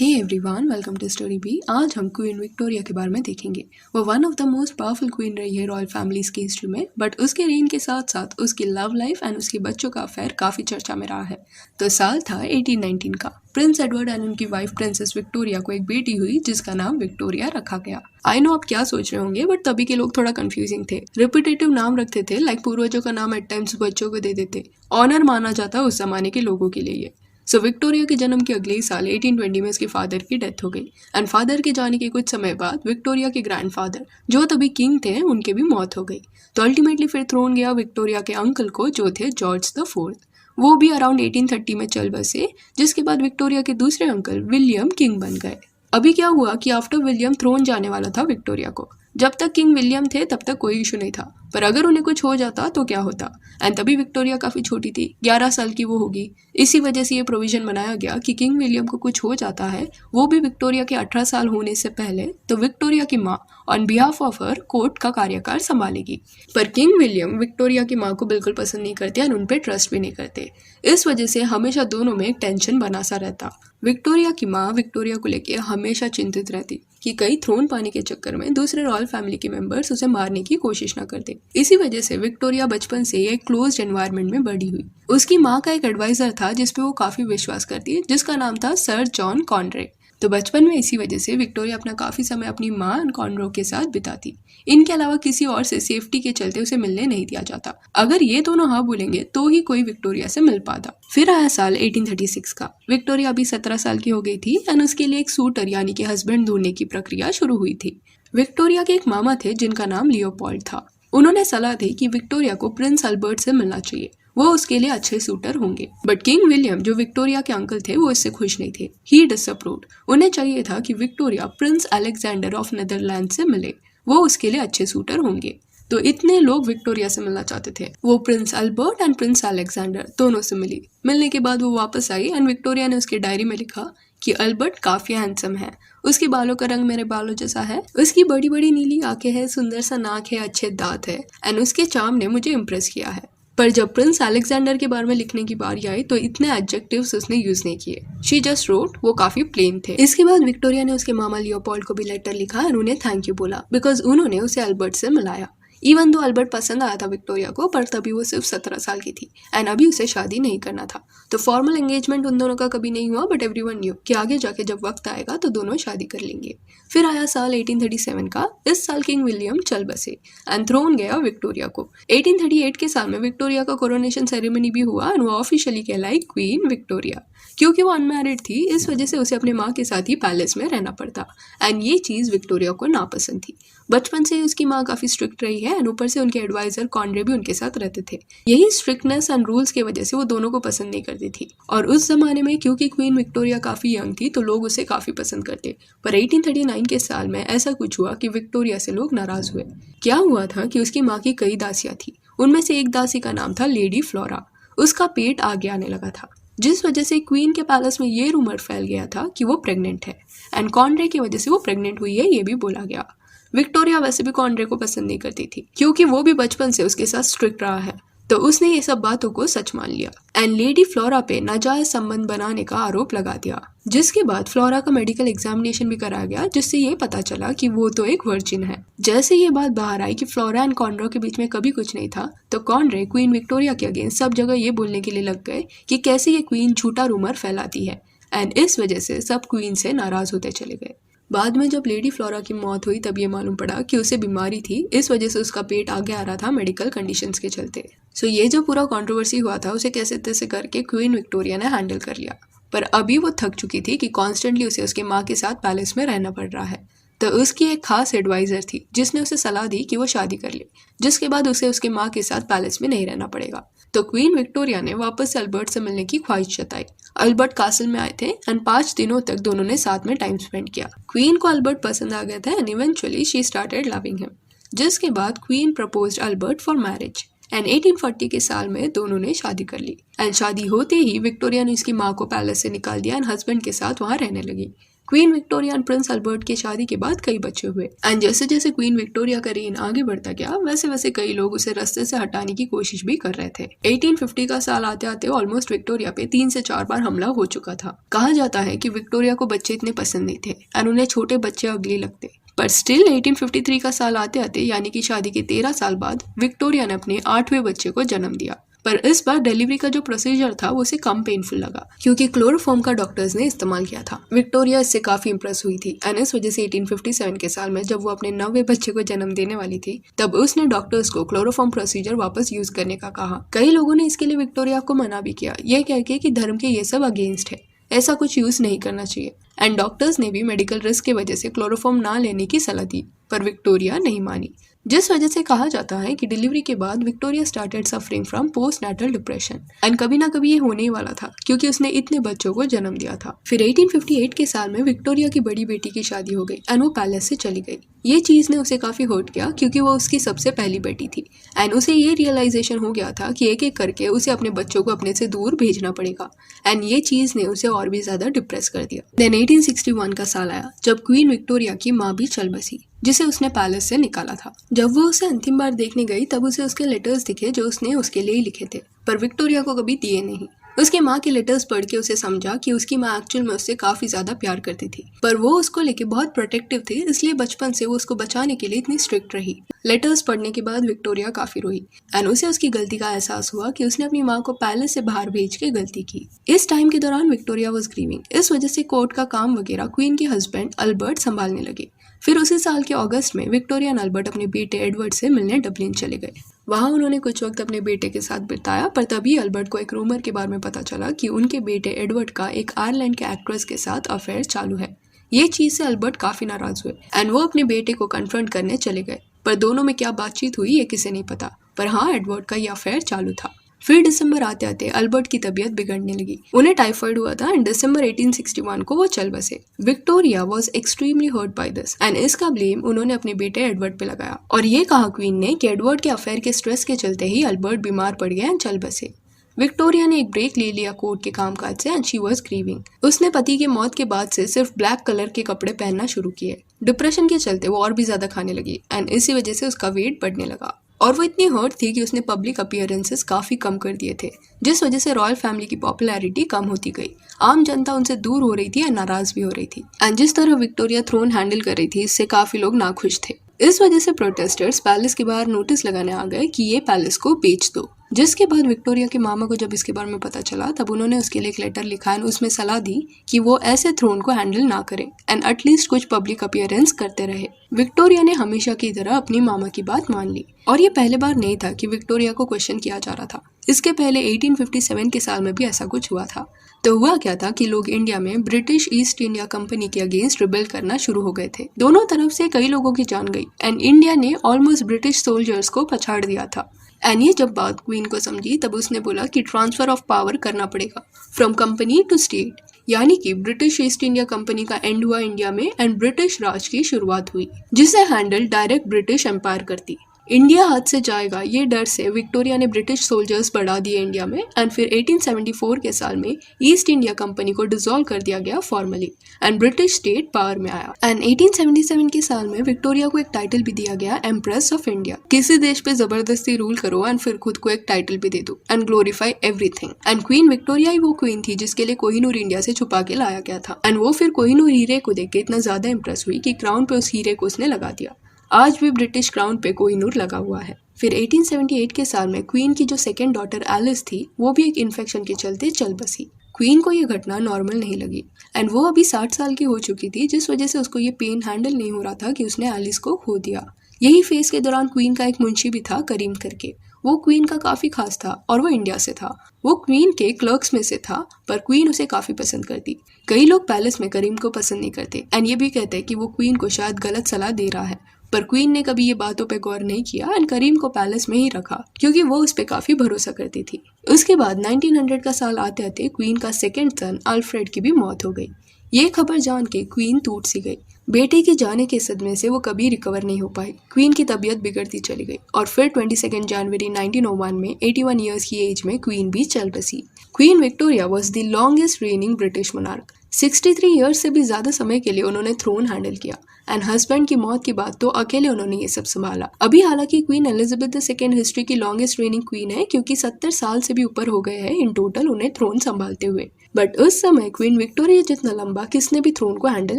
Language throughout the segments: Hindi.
Hey everyone, welcome to story B. आज हम क्वीन विक्टोरिया के बारे में देखेंगे। वो one of the most powerful queen रही है रॉयल फैमिलीज की हिस्ट्री में, बट उसके रेन के साथ साथ उसकी लव लाइफ एंड उसके बच्चों का अफेयर काफी चर्चा में रहा है। तो साल था 1819 का। प्रिंस एडवर्ड एंड उनकी वाइफ प्रिंसेस विक्टोरिया को एक बेटी हुई जिसका नाम विक्टोरिया रखा गया। आई नो आप क्या सोच रहे होंगे, बट तभी के लोग थोड़ा कंफ्यूजिंग थे। रिपीटेटिव नाम रखते थे, लाइक पूर्वजों का नाम एट टाइम्स बच्चों को दे देते। ऑनर माना जाता उस जमाने के लोगों के लिए। विक्टोरिया के जन्म के अगले ही साल 1820 में उसके फादर की डेथ हो गई एंड फादर के जाने के कुछ समय बाद विक्टोरिया के ग्रैंडफादर जो तभी किंग थे उनकी भी मौत हो गई। तो अल्टीमेटली फिर थ्रोन गया विक्टोरिया के अंकल को जो थे जॉर्ज द फोर्थ। वो भी अराउंड 1830 में चल बसे, जिसके बाद विक्टोरिया के दूसरे अंकल विलियम किंग बन गए। अभी क्या हुआ कि आफ्टर विलियम थ्रोन जाने वाला था विक्टोरिया को। जब तक किंग विलियम थे तब तक कोई इशू नहीं था, पर अगर उन्हें कुछ हो जाता तो क्या होता। एंड तभी विक्टोरिया काफी छोटी थी, 11 साल की वो होगी। इसी वजह से ये प्रोविजन बनाया गया कि किंग विलियम को कुछ हो जाता है, वो भी विक्टोरिया के 18 साल होने से पहले, तो विक्टोरिया की माँ on behalf of her court का कार्यकाल संभालेगी। पर किंग विलियम विक्टोरिया की माँ को बिल्कुल पसंद नहीं करते और उन पर ट्रस्ट भी नहीं करते। इस वजह से हमेशा दोनों में एक टेंशन बना सा रहता। विक्टोरिया की माँ विक्टोरिया को लेकर हमेशा चिंतित रहती कि कहीं थ्रोन पाने के चक्कर में दूसरे रॉयल फैमिली के मेंबर्स उसे मारने की कोशिश न करते। इसी वजह से विक्टोरिया बचपन से एक क्लोज्ड एनवायरनमेंट में बड़ी हुई। उसकी माँ का एक एडवाइजर था जिसपे वो काफी विश्वास करती, जिसका नाम था सर जॉन कॉनरे। तो बचपन में इसी वजह से विक्टोरिया अपना काफी समय अपनी माँ एंड कॉनरो के साथ बिताती। इनके अलावा किसी और से सेफ्टी के चलते उसे मिलने नहीं दिया जाता। अगर ये दोनों हाँ बोलेंगे तो ही कोई विक्टोरिया से मिल पाता। फिर आया साल 1836 का। विक्टोरिया अभी 17 साल की हो गई थी एंड उसके लिए एक सूटर यानी कि हस्बैंड ढूंढने की प्रक्रिया शुरू हुई थी। विक्टोरिया के एक मामा थे जिनका नाम लियोपोल्ड था। उन्होंने सलाह दी कि विक्टोरिया को प्रिंस अल्बर्ट से मिलना चाहिए, वो उसके लिए अच्छे सूटर होंगे। बट किंग विलियम जो विक्टोरिया के अंकल थे वो इससे खुश नहीं थे। ही डिसअप्रूव्ड। उन्हें चाहिए था कि Victoria Prince Alexander of Netherland से मिले, वो उसके लिए अच्छे सूटर होंगे। तो इतने लोग विक्टोरिया से मिलना चाहते थे। वो Prince Albert and Prince Alexander दोनों से मिली। मिलने के बाद वो वापस आई एंड विक्टोरिया ने उसकी डायरी में लिखा कि अल्बर्ट काफी हैंडसम है, उसके बालों का रंग मेरे बालों जैसा है, उसकी बड़ी बड़ी नीली आंखें हैं, सुंदर सा नाक है, अच्छे दांत है एंड उसके चार्म ने मुझे इम्प्रेस किया है। पर जब प्रिंस अलेक्जेंडर के बारे में लिखने की बारी आई तो इतने एडजेक्टिव्स उसने यूज नहीं किए। शी जस्ट रोट, वो काफी प्लेन थे। इसके बाद विक्टोरिया ने उसके मामा लियोपोल्ड को भी लेटर लिखा और उन्हें थैंक यू बोला बिकॉज उन्होंने उसे अल्बर्ट से मिलाया। इवन दो अल्बर्ट पसंद आया था विक्टोरिया को, पर तभी वो सिर्फ 17 साल की थी एंड अभी उसे शादी नहीं करना था। तो फॉर्मल एंगेजमेंट उन दोनों का कभी नहीं हुआ, बट एवरीवन न्यू कि आगे जाके जब वक्त आएगा तो दोनों शादी कर लेंगे। फिर आया साल 1837 का। इस साल किंग विलियम चल बसे एंड थ्रोन गया विक्टोरिया को। 1838 के साल में विक्टोरिया का कोरोनेशन सेरेमनी भी हुआ एंड वो ऑफिशियली कहलाई क्वीन विक्टोरिया। क्योंकि वो अनमैरिड थी, इस वजह से उसे अपने माँ के साथ ही पैलेस में रहना पड़ता एंड ये चीज़ विक्टोरिया को नापसंद थी। बचपन से ही उसकी माँ काफ़ी स्ट्रिक्ट रही है एंड ऊपर से उनके एडवाइजर कॉनरे भी उनके साथ रहते थे। यही स्ट्रिक्टनेस एंड रूल्स की वजह से वो दोनों को पसंद नहीं करती थी। और उस जमाने में क्योंकि क्वीन विक्टोरिया काफ़ी यंग थी तो लोग उसे काफ़ी पसंद करते। पर 1839 के साल में ऐसा कुछ हुआ कि विक्टोरिया से लोग नाराज हुए। क्या हुआ था कि उसकी माँ की कई दासियाँ थी, उनमें से एक दासी का नाम था लेडी फ्लोरा। उसका पेट आगे आने लगा था, जिस वजह से क्वीन के पैलेस में ये रूमर फैल गया था कि वो प्रेग्नेंट है एंड कॉनरे की वजह से वो प्रेग्नेंट हुई है ये भी बोला गया। विक्टोरिया वैसे भी कॉनरे को पसंद नहीं करती थी क्योंकि वो भी बचपन से उसके साथ स्ट्रिक्ट रहा है, तो उसने ये सब बातों को सच मान लिया एंड लेडी फ्लोरा पे नाजायज संबंध बनाने का आरोप लगा दिया। जिसके बाद फ्लोरा का मेडिकल एग्जामिनेशन भी कराया गया, जिससे ये पता चला कि वो तो एक वर्जिन है। जैसे ये बात बाहर आई कि फ्लोरा एंड कॉनरे के बीच में कभी कुछ नहीं था, तो कॉनरे क्वीन विक्टोरिया के अगेंस्ट सब जगह ये बोलने के लिए लग गए कि कैसे ये क्वीन झूठा रूमर फैलाती है एंड इस वजह से सब क्वीन से नाराज होते चले गए। बाद में जब लेडी फ्लोरा की मौत हुई तब ये मालूम पड़ा कि उसे बीमारी थी, इस वजह से उसका पेट आगे आ रहा था मेडिकल कंडीशंस के चलते। ये जो पूरा कंट्रोवर्सी हुआ था उसे कैसे तैसे करके क्वीन विक्टोरिया ने हैंडल कर लिया। पर अभी वो थक चुकी थी कि कॉन्स्टेंटली उसे उसके माँ के साथ पैलेस में रहना पड़ रहा है। तो उसकी एक खास एडवाइजर थी जिसने उसे सलाह दी कि वो शादी कर ले, जिसके बाद उसे उसके माँ के साथ पैलेस में नहीं रहना पड़ेगा। तो क्वीन विक्टोरिया ने वापस से अल्बर्ट से मिलने की ख्वाहिश जताई। अल्बर्ट कासल में आए थे एंड 5 दिनों तक दोनों ने साथ में टाइम स्पेंड किया। क्वीन को अल्बर्ट पसंद आ गया था and eventually she started loving him, जिसके बाद queen proposed Albert for marriage and 1840 के साल में दोनों ने शादी कर ली एंड शादी होते ही विक्टोरिया ने उसकी माँ को पैलेस से निकाल दिया एंड हस्बैंड के साथ वहाँ रहने लगी। क्वीन विक्टोरिया और प्रिंस अल्बर्ट की शादी के बाद कई बच्चे हुए एंड जैसे जैसे क्वीन विक्टोरिया का रेन आगे बढ़ता गया वैसे वैसे कई लोग उसे रास्ते से हटाने की कोशिश भी कर रहे थे। 1850 का साल आते आते ऑलमोस्ट विक्टोरिया पे 3 से 4 बार हमला हो चुका था। कहा जाता है कि विक्टोरिया को बच्चे इतने पसंद नहीं थे एंड उन्हें छोटे बच्चे अगली लगते। पर स्टिल 1853 का साल आते आते यानी कि शादी के 13 साल बाद विक्टोरिया ने अपने 8वें बच्चे को जन्म दिया। पर इस बार डिलीवरी का जो प्रोसीजर था वो उसे कम पेनफुल लगा क्योंकि क्लोरोफॉर्म का डॉक्टर्स ने इस्तेमाल किया था। विक्टोरिया इससे काफी इंप्रेस हुई थी एंड इस वजह से 1857 के साल में जब वो अपने 9वें बच्चे को जन्म देने वाली थी तब उसने डॉक्टर्स को क्लोरोफॉर्म प्रोसीजर वापस यूज करने का कहा। कई लोगों ने इसके लिए विक्टोरिया को मना भी किया, ये कह के कि धर्म के ये सब अगेंस्ट है, ऐसा कुछ यूज नहीं करना चाहिए। एंड डॉक्टर्स ने भी मेडिकल रिस्क की वजह से क्लोरोफॉर्म ना लेने की सलाह दी पर विक्टोरिया नहीं मानी, जिस वजह से कहा जाता है कि डिलीवरी के बाद Victoria started suffering from post natal depression and कभी ना कभी ये होने ही वाला था क्योंकि उसने इतने बच्चों को जन्म दिया था। फिर 1858 के साल में विक्टोरिया की बड़ी बेटी की शादी हो गई एंड वो पैलेस से चली गई। ये चीज ने उसे काफी हर्ट किया क्योंकि वो उसकी सबसे पहली बेटी थी एंड उसे ये रियलाइजेशन हो गया था कि एक एक करके उसे अपने बच्चों को अपने से दूर भेजना पड़ेगा एंड ये चीज ने उसे और भी ज्यादा डिप्रेस कर दिया। देन 1861 का साल आया जब क्वीन विक्टोरिया की माँ भी चल बसी जिसे उसने पैलेस से निकाला था। जब वो उसे अंतिम बार देखने गई तब उसे उसके लेटर्स दिखे जो उसने उसके लिए ही लिखे थे पर विक्टोरिया को कभी दिए नहीं। उसके माँ के लेटर्स पढ़ के उसे समझा कि उसकी माँ एक्चुअल में उससे काफी ज्यादा प्यार करती थी पर वो उसको लेके बहुत प्रोटेक्टिव थी, इसलिए बचपन से वो उसको बचाने के लिए इतनी स्ट्रिक्ट रही। लेटर्स पढ़ने के बाद विक्टोरिया काफी रोई एंड उसे उसकी गलती का एहसास हुआ कि उसने अपनी माँ को पैलेस से बाहर भेज के गलती की। इस टाइम के दौरान विक्टोरिया वाज ग्रीविंग, इस वजह से कोर्ट का काम वगैरह क्वीन के हस्बैंड अल्बर्ट संभालने लगे। फिर उसी साल के अगस्त में विक्टोरिया और अल्बर्ट अपने बेटे एडवर्ड से मिलने डबलिन चले गए। वहां उन्होंने कुछ वक्त अपने बेटे के साथ बिताया पर तभी अल्बर्ट को एक रूमर के बारे में पता चला कि उनके बेटे एडवर्ड का एक आयरलैंड के एक्ट्रेस के साथ अफेयर चालू है। ये चीज से अल्बर्ट काफी नाराज हुए एंड वो अपने बेटे को कन्फ्रंट करने चले गए पर दोनों में क्या बातचीत हुई ये किसी नहीं पता, पर हाँ एडवर्ड का ये अफेयर चालू था। फिर दिसंबर आते आते अल्बर्ट की तबीयत बिगड़ने लगी, उन्हें टाइफाइड हुआ था एंड दिसंबर 1861 को वो चल बसे। Victoria was extremely hurt by this and इसका ब्लेम उन्होंने अपने बेटे एडवर्ड पे लगाया और ये कहा क्वीन ने कि एडवर्ड के अफेयर के स्ट्रेस के चलते ही अल्बर्ट बीमार पड़ गया एंड चल बसे। विक्टोरिया ने एक ब्रेक ले लिया कोर्ट के कामकाज से एंड शी वाज ग्रीविंग। उसने पति के मौत के बाद से सिर्फ ब्लैक कलर के कपड़े पहनना शुरू किए। डिप्रेशन के चलते वो और भी ज्यादा खाने लगी एंड इसी वजह से उसका वेट बढ़ने लगा और वो इतनी हर्ट थी कि उसने पब्लिक अपीयरेंसेस काफी कम कर दिए थे, जिस वजह से रॉयल फैमिली की पॉपुलैरिटी कम होती गई। आम जनता उनसे दूर हो रही थी और नाराज भी हो रही थी एंड जिस तरह विक्टोरिया थ्रोन हैंडल कर रही थी इससे काफी लोग नाखुश थे। इस वजह से प्रोटेस्टर्स पैलेस के बाहर नोटिस लगाने आ गए कि ये पैलेस को बेच दो। जिसके बाद विक्टोरिया के मामा को जब इसके बारे में पता चला तब उन्होंने उसके लिए एक लेटर लिखा एंड उसमें सलाह दी कि वो ऐसे थ्रोन को हैंडल ना करे एंड एटलीस्ट कुछ पब्लिक अपीयरेंस करते रहे। विक्टोरिया ने हमेशा की तरह अपनी मामा की बात मान ली और ये पहले बार नहीं था कि विक्टोरिया को क्वेश्चन किया जा रहा था। इसके पहले 1857 के साल में भी ऐसा कुछ हुआ था। तो हुआ क्या था कि लोग इंडिया में ब्रिटिश ईस्ट इंडिया कंपनी के अगेंस्ट रिबेल करना शुरू हो गए थे। दोनों तरफ से कई लोगों की जान गई एंड इंडिया ने ऑलमोस्ट ब्रिटिश सोल्जर्स को पछाड़ दिया था। एंड ये जब बात क्वीन को समझी तब उसने बोला कि ट्रांसफर ऑफ पावर करना पड़ेगा फ्रॉम कंपनी टू स्टेट, यानी कि ब्रिटिश ईस्ट इंडिया कंपनी का एंड हुआ इंडिया में एंड ब्रिटिश राज की शुरुआत हुई जिसे हैंडल डायरेक्ट ब्रिटिश एम्पायर करती। इंडिया हाथ से जाएगा ये डर से विक्टोरिया ने ब्रिटिश सोल्जर्स बढ़ा दिए इंडिया में एंड फिर 1874 के साल में ईस्ट इंडिया कंपनी को डिसॉल्व कर दिया गया formally and British state power में आया। एंड 1877 के साल में विक्टोरिया को एक टाइटल भी दिया गया एम्प्रेस ऑफ इंडिया। किसी देश पे जबरदस्ती रूल करो एंड फिर खुद को एक टाइटल भी दे दो and glorify everything. And Queen Victoria ही वो क्वीन थी जिसके लिए कोहिनूर इंडिया से छुपा के लाया गया था एंड वो फिर कोहिनूर हीरे को देख के इतना ज्यादा इंप्रेस हुई कि क्राउन पे उस हीरे को उसने लगा दिया। आज भी ब्रिटिश क्राउन पे कोहिनूर लगा हुआ है। फिर 1878 के साल में क्वीन की जो सेकेंड डॉटर एलिस थी वो भी एक इन्फेक्शन के चलते चल बसी। क्वीन को ये घटना नॉर्मल नहीं लगी एंड वो अभी 60 साल की हो चुकी थी, जिस वजह से उसको ये पेन हैंडल नहीं हो रहा था कि उसने एलिस को खो दिया। यही फेज के दौरान क्वीन का एक मुंशी भी था करीम करके, वो क्वीन का काफी खास था और वो इंडिया से था। वो क्वीन के क्लर्क्स में से था पर क्वीन उसे काफी पसंद करती। कई लोग पैलेस में करीम को पसंद नहीं करते एंड ये भी कहते हैं कि वो क्वीन को शायद गलत सलाह दे रहा है, पर क्वीन ने कभी ये बातों पे गौर नहीं किया एंड करीम को पैलेस में ही रखा क्योंकि वो उस पे काफी भरोसा करती थी। उसके बाद 1900 का साल आते आते क्वीन का सेकेंड सन अल्फ्रेड की भी मौत हो गई। ये खबर जान के क्वीन टूट सी गई। बेटे के जाने के सदमे से वो कभी रिकवर नहीं हो पाई। क्वीन की तबीयत बिगड़ती चली गई और फिर 22 जनवरी 1901 में 81 ईयर्स की एज में क्वीन भी चल बसी। Queen Victoria was the longest raining British monarch. 63 years से भी ज़्यादा समय के लिए उन्होंने थ्रोन हैंडल किया एंड हस्बैंड की मौत के बाद तो अकेले उन्होंने ये सब संभाला। अभी हालांकि क्वीन एलिजाबेथ II हिस्ट्री की लॉन्गेस्ट रेनिंग क्वीन है, क्योंकि 70 साल से भी ऊपर हो गए हैं इन टोटल उन्हें थ्रोन संभालते हुए। बट उस समय क्वीन विक्टोरिया जितना लंबा किसने भी थ्रोन को हैंडल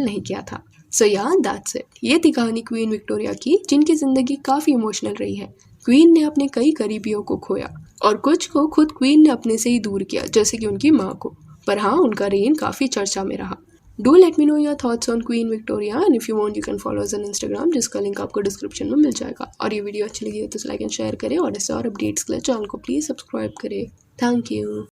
नहीं किया था। सो या दैट्स इट। ये थी कहानी क्वीन विक्टोरिया की, जिनकी जिंदगी काफी इमोशनल रही है। क्वीन ने अपने कई करीबियों को खोया और कुछ को खुद क्वीन ने अपने से ही दूर किया, जैसे कि उनकी माँ को। पर हाँ, उनका रेन काफी चर्चा में रहा। Do let me know your thoughts on queen Victoria and if you want you can follow us on Instagram, जिसका लिंक आपको डिस्क्रिप्शन में मिल जाएगा। और ये वीडियो अच्छी लगी है तो लाइक एंड शेयर करें और ऐसे और अपडेट्स के लिए चैनल को प्लीज सब्सक्राइब करें। Thank you.